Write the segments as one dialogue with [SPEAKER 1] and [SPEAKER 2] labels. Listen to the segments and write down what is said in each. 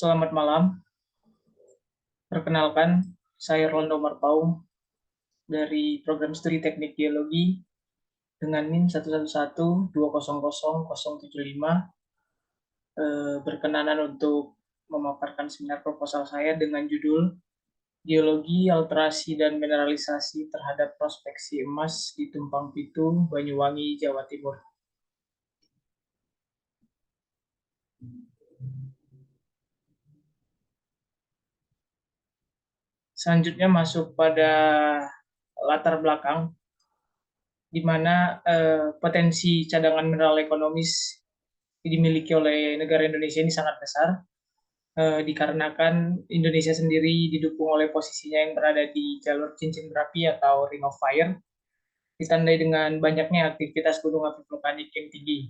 [SPEAKER 1] Selamat malam. Perkenalkan, saya Rondo Marpaung dari Program Studi Teknik Geologi dengan NIM 111200075, berkenanan untuk memaparkan seminar proposal saya dengan judul Geologi, Alterasi, dan Mineralisasi terhadap Prospeksi Emas di Tumpang Pitu, Banyuwangi, Jawa Timur. Selanjutnya masuk pada latar belakang, di mana potensi cadangan mineral ekonomis dimiliki oleh negara Indonesia ini sangat besar, dikarenakan Indonesia sendiri didukung oleh posisinya yang berada di jalur cincin berapi atau Ring of Fire, ditandai dengan banyaknya aktivitas gunung api vulkanik yang tinggi.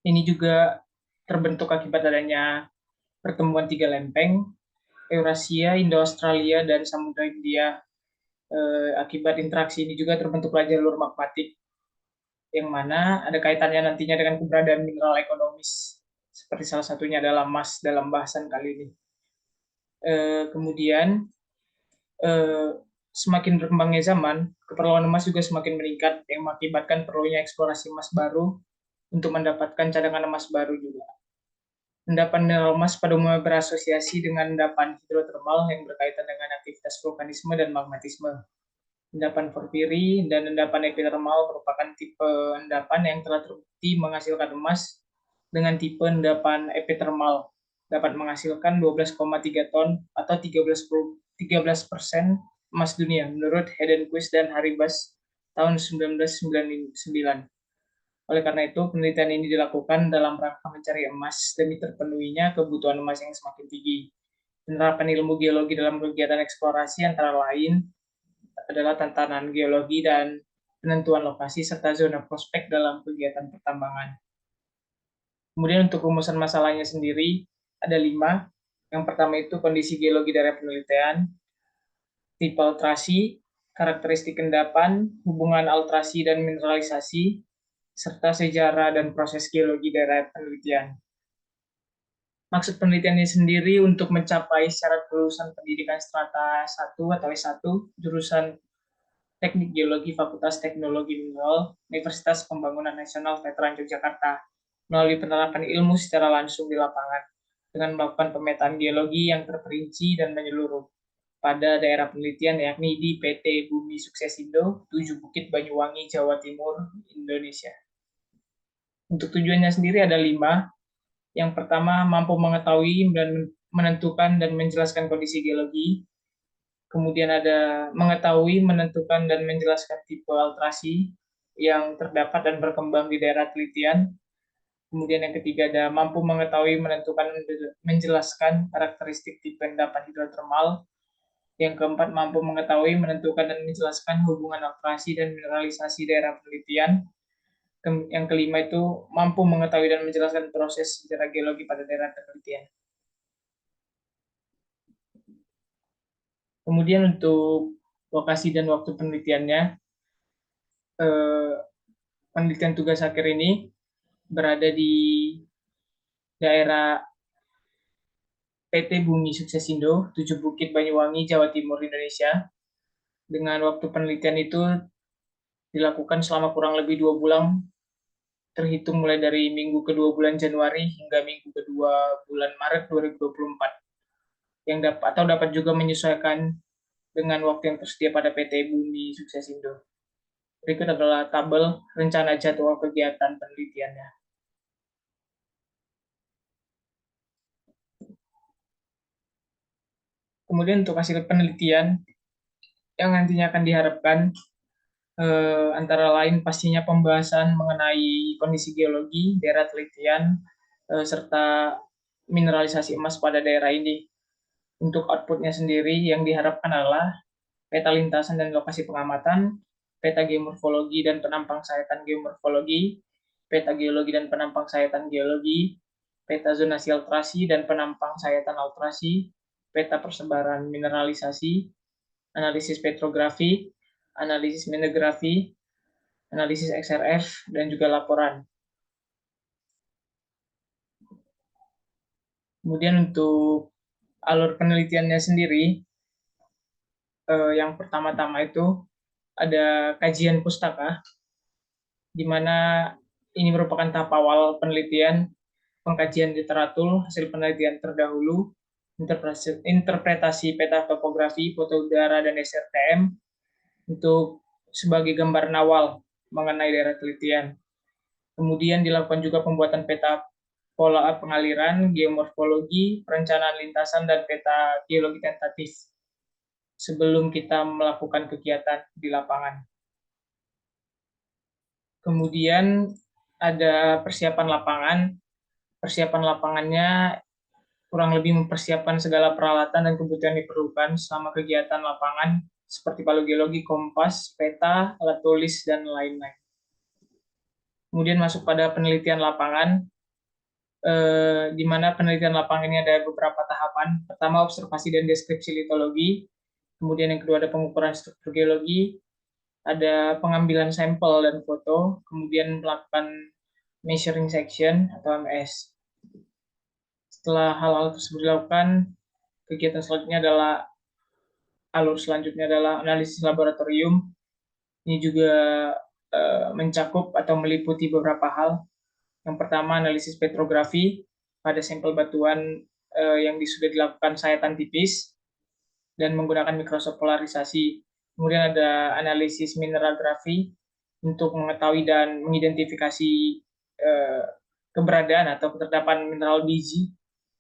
[SPEAKER 1] Ini juga terbentuk akibat adanya pertemuan tiga lempeng, Eurasia, Indo-Australia, dan Samudra Hindia. Akibat interaksi ini juga terbentuklah jalur magmatik, yang mana ada kaitannya nantinya dengan keberadaan mineral ekonomis, seperti salah satunya adalah emas dalam bahasan kali ini. Kemudian semakin berkembangnya zaman, keperluan emas juga semakin meningkat, yang mengakibatkan perlunya eksplorasi emas baru untuk mendapatkan cadangan emas baru juga. Endapan mineral emas pada umumnya berasosiasi dengan endapan hidrotermal yang berkaitan dengan aktivitas vulkanisme dan magmatisme. Endapan porfiri dan endapan epithermal merupakan tipe endapan yang telah terbukti menghasilkan emas, dengan tipe endapan epithermal dapat menghasilkan 12,3 ton atau 13% emas dunia menurut Hedenquist dan Haribas tahun 1999. Oleh karena itu, penelitian ini dilakukan dalam rangka mencari emas demi terpenuhinya kebutuhan emas yang semakin tinggi. Penerapan ilmu geologi dalam kegiatan eksplorasi antara lain adalah tantangan geologi dan penentuan lokasi serta zona prospek dalam kegiatan pertambangan. Kemudian untuk rumusan masalahnya sendiri ada 5. Yang pertama itu kondisi geologi daerah penelitian, tipe alterasi, karakteristik endapan, hubungan alterasi dan mineralisasi, serta sejarah dan proses geologi daerah penelitian. Maksud penelitiannya sendiri untuk mencapai syarat kelulusan pendidikan strata 1 atau S1, jurusan Teknik Geologi Fakultas Teknologi Mineral, Universitas Pembangunan Nasional Veteran Yogyakarta, melalui penerapan ilmu secara langsung di lapangan, dengan melakukan pemetaan geologi yang terperinci dan menyeluruh pada daerah penelitian, yakni di PT Bumi Suksesindo, 7 Bukit Banyuwangi, Jawa Timur, Indonesia. Untuk tujuannya sendiri ada 5. Yang pertama, mampu mengetahui dan menentukan dan menjelaskan kondisi geologi. Kemudian ada mengetahui, menentukan, dan menjelaskan tipe alterasi yang terdapat dan berkembang di daerah penelitian. Kemudian yang ketiga ada mampu mengetahui, menentukan, menjelaskan karakteristik tipe endapan hidrotermal. Yang keempat, mampu mengetahui, menentukan, dan menjelaskan hubungan alterasi dan mineralisasi daerah penelitian. Yang kelima itu mampu mengetahui dan menjelaskan proses sejarah geologi pada daerah penelitian. Kemudian untuk lokasi dan waktu penelitiannya, penelitian tugas akhir ini berada di daerah PT Bumi Suksesindo, 7 Bukit Banyuwangi, Jawa Timur, Indonesia. Dengan waktu penelitian itu dilakukan selama kurang lebih 2 bulan, terhitung mulai dari minggu kedua bulan Januari hingga minggu kedua bulan Maret 2024. Yang dapat juga menyesuaikan dengan waktu yang tersedia pada PT Bumi Suksesindo. Berikut adalah tabel rencana jadwal kegiatan penelitiannya. Kemudian untuk hasil penelitian yang nantinya akan diharapkan antara lain pastinya pembahasan mengenai kondisi geologi, daerah penelitian, serta mineralisasi emas pada daerah ini. Untuk outputnya sendiri yang diharapkan adalah peta lintasan dan lokasi pengamatan, peta geomorfologi dan penampang sayatan geomorfologi, peta geologi dan penampang sayatan geologi, peta zonasi alterasi dan penampang sayatan alterasi, peta persebaran mineralisasi, analisis petrografi, analisis mineralogi, analisis XRF, dan juga laporan. Kemudian untuk alur penelitiannya sendiri, yang pertama-tama itu ada kajian pustaka, di mana ini merupakan tahap awal penelitian, pengkajian literatur, hasil penelitian terdahulu, interpretasi peta topografi, foto udara, dan SRTM untuk sebagai gambaran awal mengenai daerah telitian. Kemudian dilakukan juga pembuatan peta pola pengaliran, geomorfologi, perencanaan lintasan, dan peta geologi tentatif sebelum kita melakukan kegiatan di lapangan. Kemudian ada persiapan lapangan. Persiapan lapangannya kurang lebih mempersiapkan segala peralatan dan kebutuhan yang diperlukan selama kegiatan lapangan seperti paleogeologi, kompas, peta, alat tulis, dan lain-lain. Kemudian masuk pada penelitian lapangan, di mana penelitian lapangan ini ada beberapa tahapan. Pertama, observasi dan deskripsi litologi. Kemudian yang kedua ada pengukuran struktur geologi, ada pengambilan sampel dan foto, kemudian melakukan measuring section atau MS. Setelah hal-hal tersebut dilakukan, kegiatan selanjutnya adalah analisis laboratorium. Ini juga mencakup atau meliputi beberapa hal. Yang pertama, analisis petrografi pada sampel batuan yang sudah dilakukan sayatan tipis dan menggunakan mikroskop polarisasi. Kemudian ada analisis mineralografi untuk mengetahui dan mengidentifikasi keberadaan atau keterdapan mineral biji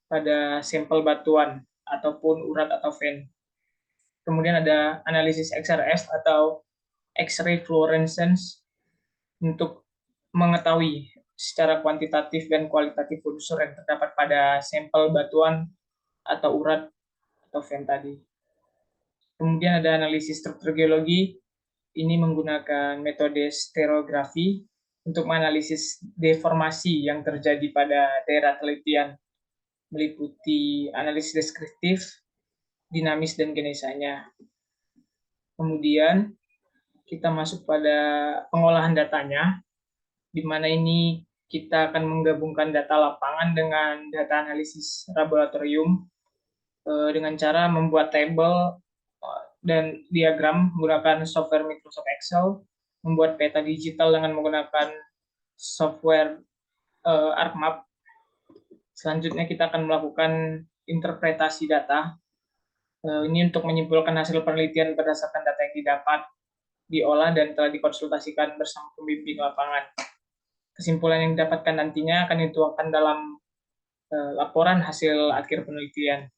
[SPEAKER 1] pada sampel batuan ataupun urat atau vein. Kemudian ada analisis XRS atau X-ray fluorescence untuk mengetahui secara kuantitatif dan kualitatif unsur yang terdapat pada sampel batuan atau urat atau vein tadi. Kemudian ada analisis struktur geologi. Ini menggunakan metode stereografi untuk menganalisis deformasi yang terjadi pada daerah telitian, meliputi analisis deskriptif, dinamis, dan genesanya. Kemudian kita masuk pada pengolahan datanya, di mana ini kita akan menggabungkan data lapangan dengan data analisis laboratorium dengan cara membuat tabel dan diagram menggunakan software Microsoft Excel, membuat peta digital dengan menggunakan software ArcMap. Selanjutnya kita akan melakukan interpretasi data. Ini untuk menyimpulkan hasil penelitian berdasarkan data yang didapat, diolah, dan telah dikonsultasikan bersama pembimbing lapangan. Kesimpulan yang didapatkan nantinya akan dituangkan dalam laporan hasil akhir penelitian.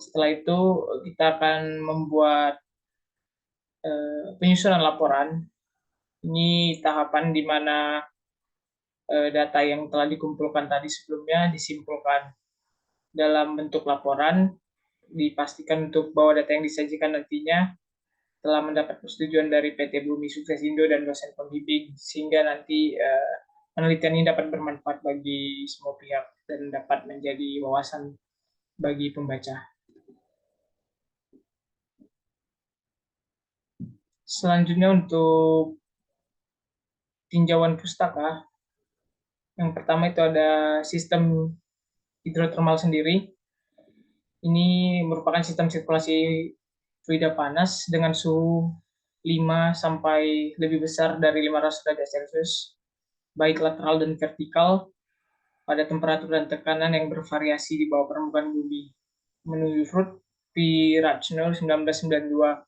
[SPEAKER 1] Setelah itu kita akan membuat penyusunan laporan. Ini tahapan di mana data yang telah dikumpulkan tadi sebelumnya disimpulkan dalam bentuk laporan, dipastikan untuk bahwa data yang disajikan nantinya telah mendapat persetujuan dari PT Bumi Sukses Indo dan dosen pembimbing, sehingga nanti penelitian ini dapat bermanfaat bagi semua pihak dan dapat menjadi wawasan bagi pembaca. Selanjutnya untuk tinjauan pustaka, yang pertama itu ada sistem hidrotermal sendiri. Ini merupakan sistem sirkulasi fluida panas dengan suhu 5 sampai lebih besar dari 500 derajat Celcius, baik lateral dan vertikal, pada temperatur dan tekanan yang bervariasi di bawah permukaan bumi. Menurut P. Ratchnor 1992.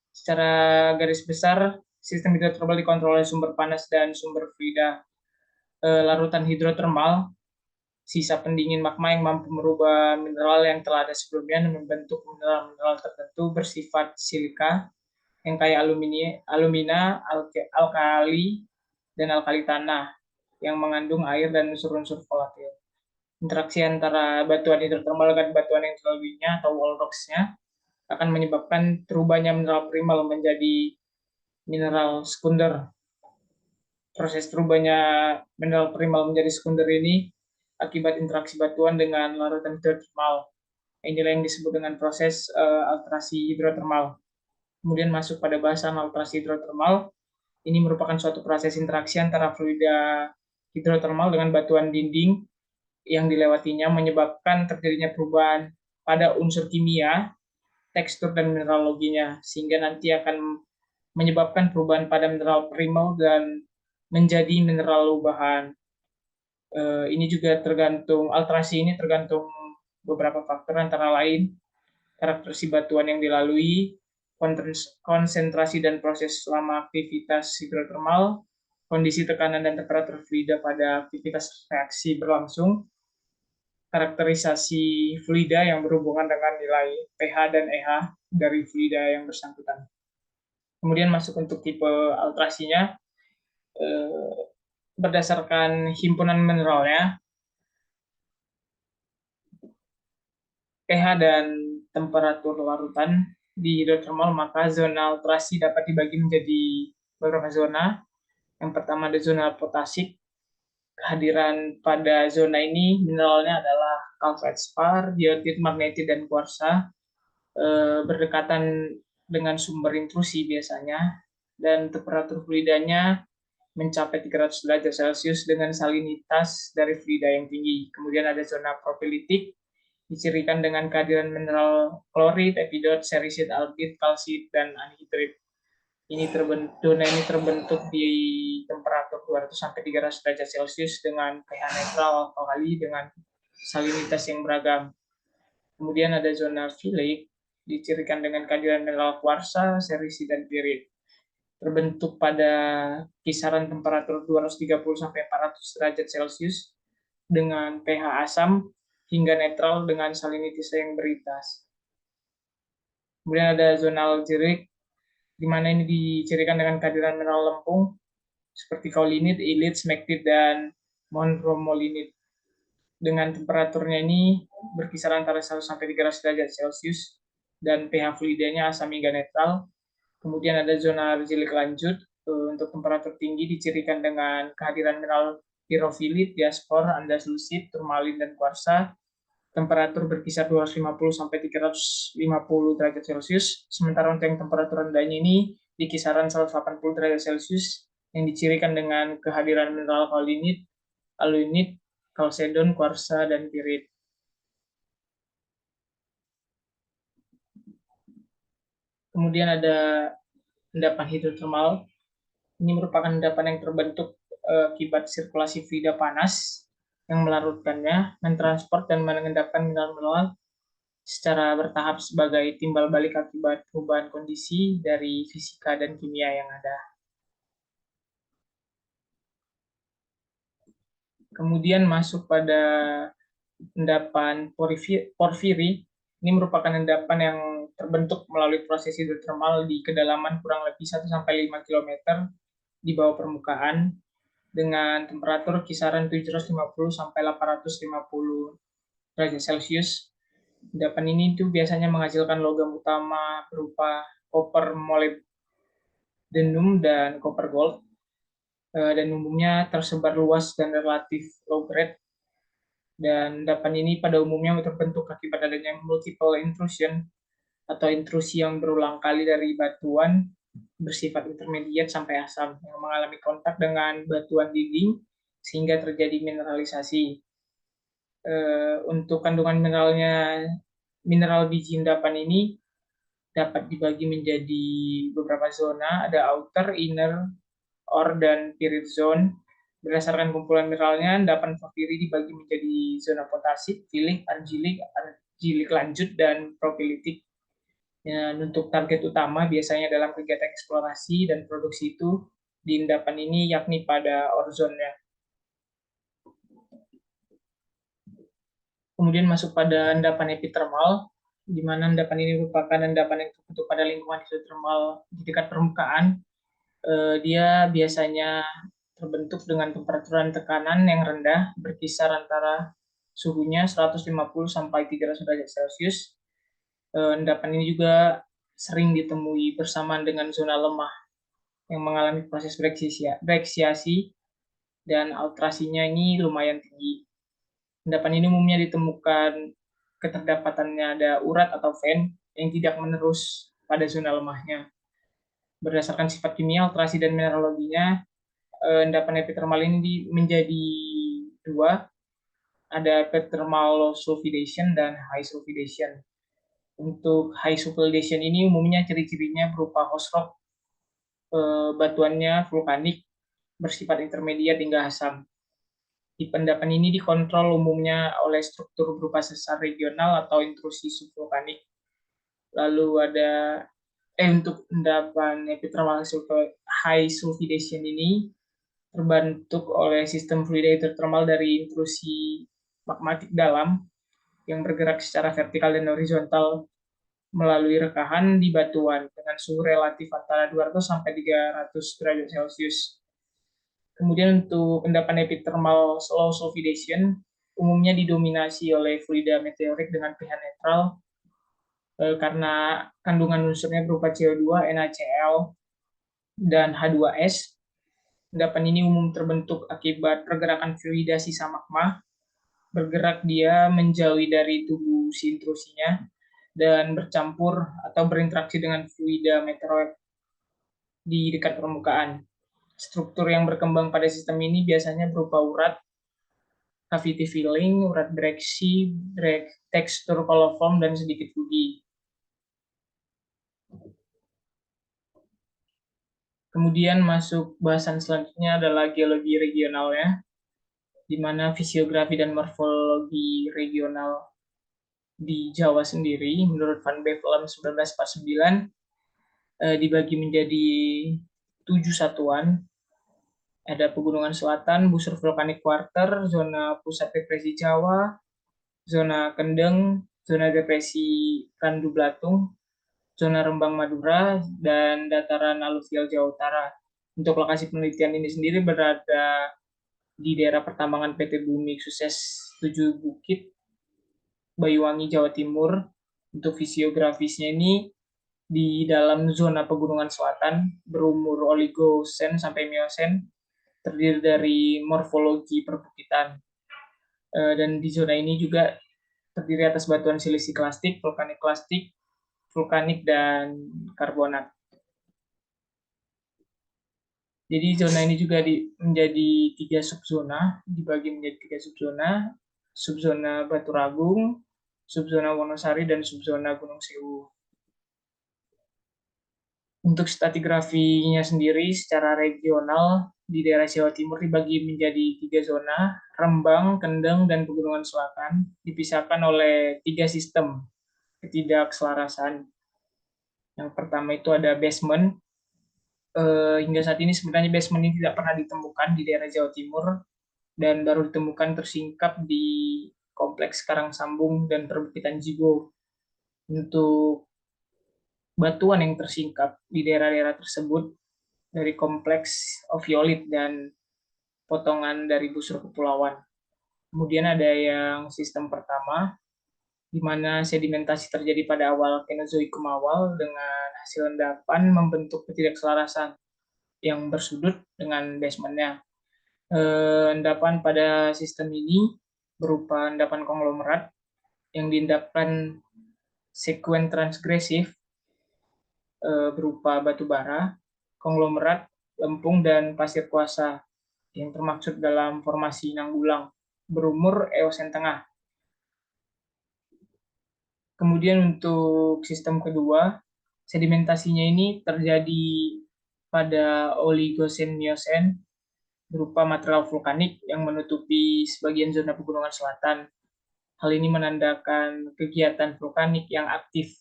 [SPEAKER 1] Secara garis besar, sistem hidrotermal dikontrol oleh sumber panas dan sumber fluida larutan hidrotermal, sisa pendingin magma yang mampu merubah mineral yang telah ada sebelumnya dan membentuk mineral-mineral tertentu bersifat silika yang kaya alumina, alkali, dan alkali tanah yang mengandung air dan unsur-unsur volatil. Interaksi antara batuan hidrotermal dengan batuan yang terlaluinya atau wall rocks-nya akan menyebabkan terubahnya mineral primal menjadi mineral sekunder. Proses terubahnya mineral primal menjadi sekunder ini akibat interaksi batuan dengan larutan hidrotermal. Inilah yang disebut dengan proses alterasi hidrotermal. Kemudian masuk pada bahasan alterasi hidrotermal. Ini merupakan suatu proses interaksi antara fluida hidrotermal dengan batuan dinding yang dilewatinya menyebabkan terjadinya perubahan pada unsur kimia, tekstur, dan mineraloginya, sehingga nanti akan menyebabkan perubahan pada mineral primal dan menjadi mineral lubahan. Ini juga tergantung, alterasi ini tergantung beberapa faktor, antara lain karakteristik batuan yang dilalui, konsentrasi dan proses selama aktivitas hidrotermal, kondisi tekanan dan temperatur fluida pada aktivitas reaksi berlangsung, karakterisasi fluida yang berhubungan dengan nilai pH dan EH dari fluida yang bersangkutan. Kemudian masuk untuk tipe alterasinya, berdasarkan himpunan mineralnya, pH dan temperatur larutan di hidrotermal, maka zona alterasi dapat dibagi menjadi beberapa zona. Yang pertama ada zona potasik. Kehadiran pada zona ini mineralnya adalah kalfeldspar, biotit, magnetit, dan kuarsa, berdekatan dengan sumber intrusi biasanya, dan temperatur fluidanya mencapai 300 derajat Celcius dengan salinitas dari fluida yang tinggi. Kemudian ada zona propilitik, dicirikan dengan kehadiran mineral klorid, epidot, serisit, albit, kalsit, dan anhidrit. Zona ini terbentuk di temperatur 200 sampai 300 derajat Celcius dengan pH netral alkali dengan salinitas yang beragam. Kemudian ada zona phylic, dicirikan dengan kehadiran mineral kuarsa, serisi, dan pirit. Terbentuk pada kisaran temperatur 230 sampai 400 derajat Celcius dengan pH asam hingga netral dengan salinitas yang beritas. Kemudian ada zona algerik, di mana ini dicirikan dengan kehadiran mineral lempung seperti kaulinit, ilit, smektit, dan monromolinit. Dengan temperaturnya ini berkisar antara 1 sampai 300 derajat Celcius dan pH fluidanya asam hingga netral. Kemudian ada zona argilik lanjut, untuk temperatur tinggi dicirikan dengan kehadiran mineral pirofilit, diaspor, andeslusit, turmalin, dan kuarsa. Temperatur berkisar 250 sampai 350 derajat Celcius. Sementara untuk yang temperatur rendahnya ini di kisaran 180 derajat Celcius yang dicirikan dengan kehadiran mineral kaulinit, alunit, kalsedon, kuarsa, dan pirit. Kemudian ada endapan hidrotermal. Ini merupakan endapan yang terbentuk akibat sirkulasi fluida panas yang melarutkannya, mentransport dan mengendapkan mineral-mineral secara bertahap sebagai timbal balik akibat perubahan kondisi dari fisika dan kimia yang ada. Kemudian masuk pada endapan porfiri. Ini merupakan endapan yang terbentuk melalui proses hidrotermal di kedalaman kurang lebih 1-5 km di bawah permukaan dengan temperatur kisaran 750 sampai 850 derajat Celcius. Endapan ini tuh biasanya menghasilkan logam utama berupa koper molybdenum dan koper gold, dan umumnya tersebar luas dan relatif low grade. Dan endapan ini pada umumnya terbentuk akibat adanya multiple intrusion atau intrusi yang berulang kali dari batuan bersifat intermediate sampai asam yang mengalami kontak dengan batuan dinding sehingga terjadi mineralisasi. Untuk kandungan mineral biji endapan ini dapat dibagi menjadi beberapa zona, ada outer, inner, ore, dan pirit zone. Berdasarkan kumpulan mineralnya, endapan porfiri dibagi menjadi zona potasik, filik, argilik lanjut, dan propilitik. Dan untuk target utama biasanya dalam kegiatan eksplorasi dan produksi itu di endapan ini yakni pada ore zone-nya. Kemudian masuk pada endapan epithermal, di mana endapan ini merupakan endapan yang terbentuk pada lingkungan hidrotermal di dekat permukaan. Dia biasanya terbentuk dengan temperatur dan tekanan yang rendah, berkisar antara suhunya 150 sampai 300 derajat Celcius. Endapan ini juga sering ditemui bersamaan dengan zona lemah yang mengalami proses breksiasi dan alterasinya ini lumayan tinggi. Endapan ini umumnya ditemukan keterdapatannya ada urat atau fen yang tidak menerus pada zona lemahnya. Berdasarkan sifat kimia, alterasi, dan mineraloginya, endapan epithermal ini menjadi dua, ada epithermal low sulfidation dan high sulfidation. Untuk high sulfidation ini umumnya ciri-cirinya berupa host rock, batuannya vulkanik bersifat intermediat hingga asam. Di endapan ini dikontrol umumnya oleh struktur berupa sesar regional atau intrusi subvulkanik. Lalu ada untuk endapan epithermal high sulfidation ini terbentuk oleh sistem fluida hidrothermal dari intrusi magmatik dalam yang bergerak secara vertikal dan horizontal melalui rekahan di batuan dengan suhu relatif antara 200 sampai 300 derajat Celcius. Kemudian untuk endapan epithermal low sulfidation umumnya didominasi oleh fluida meteorik dengan pH netral karena kandungan unsurnya berupa CO2, NaCl, dan H2S. Endapan ini umum terbentuk akibat pergerakan fluida sisa magma, bergerak dia menjauhi dari tubuh si intrusinya dan bercampur atau berinteraksi dengan fluida meteoroid di dekat permukaan. Struktur yang berkembang pada sistem ini biasanya berupa urat, cavity filling, urat breaksi, tekstur coliform, dan sedikit rugi. Kemudian masuk bahasan selanjutnya adalah geologi regional ya, di mana fisiografi dan morfologi regional di Jawa sendiri menurut Van Bevelen 1949 dibagi menjadi 7 satuan. Ada pegunungan selatan, busur vulkanik quarter, zona pusat depresi Jawa, zona kendeng, zona depresi Randu Blatung, zona Rembang Madura, dan dataran aluvial Jawa Utara. Untuk lokasi penelitian ini sendiri berada di daerah pertambangan PT Bumi Sukses 7 Bukit, Banyuwangi, Jawa Timur. Untuk fisiografisnya ini di dalam zona pegunungan selatan berumur Oligosen sampai Miosen, terdiri dari morfologi perbukitan. Dan di zona ini juga terdiri atas batuan silisi klastik, vulkanik, dan karbonat. Jadi zona ini juga menjadi 3 subzona, dibagi menjadi 3 subzona, subzona Baturagung, subzona Wonosari, dan subzona Gunung Sewu. Untuk stratigrafinya sendiri secara regional di daerah Jawa Timur dibagi menjadi 3 zona, Rembang, Kendeng, dan Pegunungan Selatan, dipisahkan oleh 3 sistem ketidakselarasan. Yang pertama itu ada basement. Hingga saat ini sebenarnya basement ini tidak pernah ditemukan di daerah Jawa Timur dan baru ditemukan tersingkap di kompleks Karangsambung dan perbukitan Jigo. Untuk batuan yang tersingkap di daerah-daerah tersebut dari kompleks oviolit dan potongan dari busur kepulauan. Kemudian ada yang sistem pertama, di mana sedimentasi terjadi pada awal Kenozoikum awal dengan hasil endapan membentuk ketidakselarasan yang bersudut dengan basementnya. Endapan pada sistem ini berupa endapan konglomerat yang diendapkan sekuen transgresif berupa batu bara, konglomerat, lempung, dan pasir kuasa yang termaksud dalam formasi Nanggulang berumur Eosen tengah. Kemudian untuk sistem kedua, sedimentasinya ini terjadi pada Oligosen Miosen berupa material vulkanik yang menutupi sebagian zona pegunungan selatan. Hal ini menandakan kegiatan vulkanik yang aktif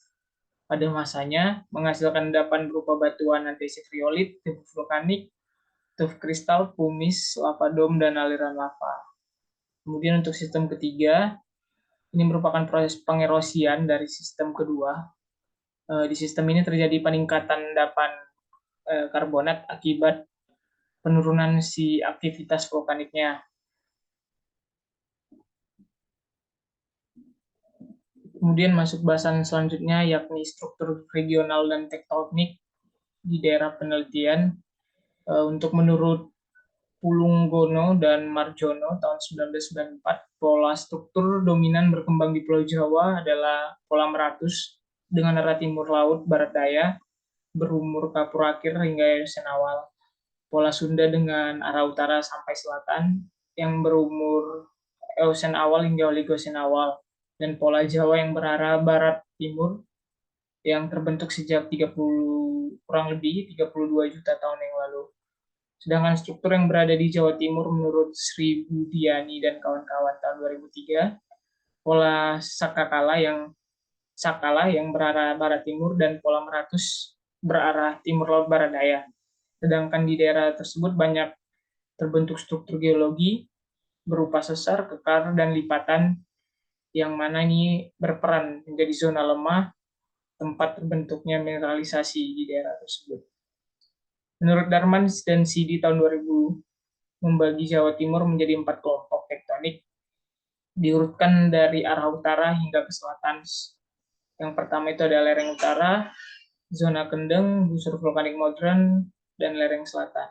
[SPEAKER 1] pada masanya, menghasilkan endapan berupa batuan andesit riolit, debu vulkanik, tuff kristal, pumice, lava dome, dan aliran lava. Kemudian untuk sistem ketiga, ini merupakan proses pengerosian dari sistem kedua. Di sistem ini terjadi peningkatan endapan karbonat akibat penurunan si aktivitas vulkaniknya. Kemudian masuk bahasan selanjutnya yakni struktur regional dan tektonik di daerah penelitian. Untuk menurut Pulunggono dan Marjono tahun 1994, pola struktur dominan berkembang di Pulau Jawa adalah pola meratus dengan arah timur laut barat daya, berumur Kapur akhir hingga Eosen awal. Pola Sunda dengan arah utara sampai selatan yang berumur Eosen awal hingga Oligosen awal, dan pola Jawa yang berarah barat-timur yang terbentuk sejak kurang lebih 32 juta tahun yang lalu. Sedangkan struktur yang berada di Jawa Timur menurut Sri Budiani dan kawan-kawan tahun 2003, pola Sakala yang berarah barat timur dan pola Meratus berarah timur laut barat daya. Sedangkan di daerah tersebut banyak terbentuk struktur geologi berupa sesar, kekar, dan lipatan yang mana ini berperan menjadi zona lemah tempat terbentuknya mineralisasi di daerah tersebut. Menurut Darman dan Sidi tahun 2000 membagi Jawa Timur menjadi 4 kelompok tektonik diurutkan dari arah utara hingga ke selatan. Yang pertama itu ada lereng utara, zona kendeng, busur vulkanik modern, dan lereng selatan.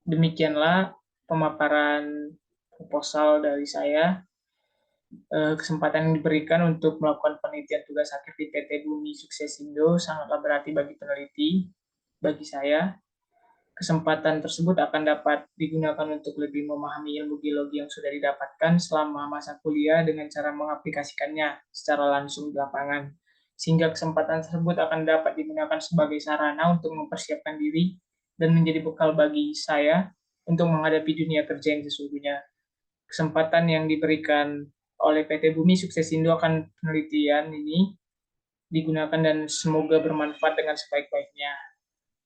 [SPEAKER 1] Demikianlah pemaparan proposal dari saya. Kesempatan yang diberikan untuk melakukan penelitian tugas akhir di PT Bumi Suksesindo sangatlah berarti bagi peneliti, bagi saya. Kesempatan tersebut akan dapat digunakan untuk lebih memahami ilmu geologi yang sudah didapatkan selama masa kuliah dengan cara mengaplikasikannya secara langsung di lapangan. Sehingga kesempatan tersebut akan dapat digunakan sebagai sarana untuk mempersiapkan diri dan menjadi bekal bagi saya untuk menghadapi dunia kerja yang sesungguhnya. Kesempatan yang diberikan oleh PT Bumi Suksesindo akan penelitian ini digunakan dan semoga bermanfaat dengan sebaik-baiknya.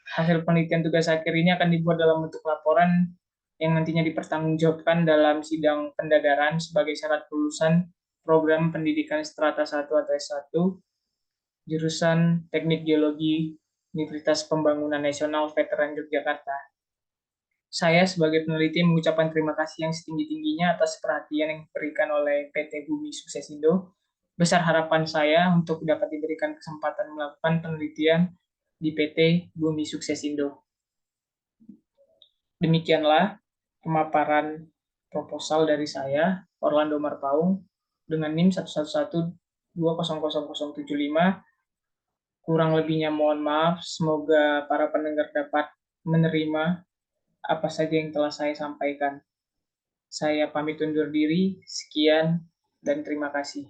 [SPEAKER 1] Hasil penelitian tugas akhir ini akan dibuat dalam bentuk laporan yang nantinya dipertanggungjawabkan dalam sidang pendadaran sebagai syarat kelulusan program pendidikan strata 1 atau S1 jurusan Teknik Geologi Universitas Pembangunan Nasional Veteran Yogyakarta. Saya sebagai peneliti mengucapkan terima kasih yang setinggi-tingginya atas perhatian yang diberikan oleh PT Bumi Suksesindo. Besar harapan saya untuk dapat diberikan kesempatan melakukan penelitian di PT Bumi Suksesindo. Demikianlah pemaparan proposal dari saya, Orlando Marpaung, dengan NIM 111200075. Kurang lebihnya mohon maaf, semoga para pendengar dapat menerima apa saja yang telah saya sampaikan. Saya pamit undur diri, sekian, dan terima kasih.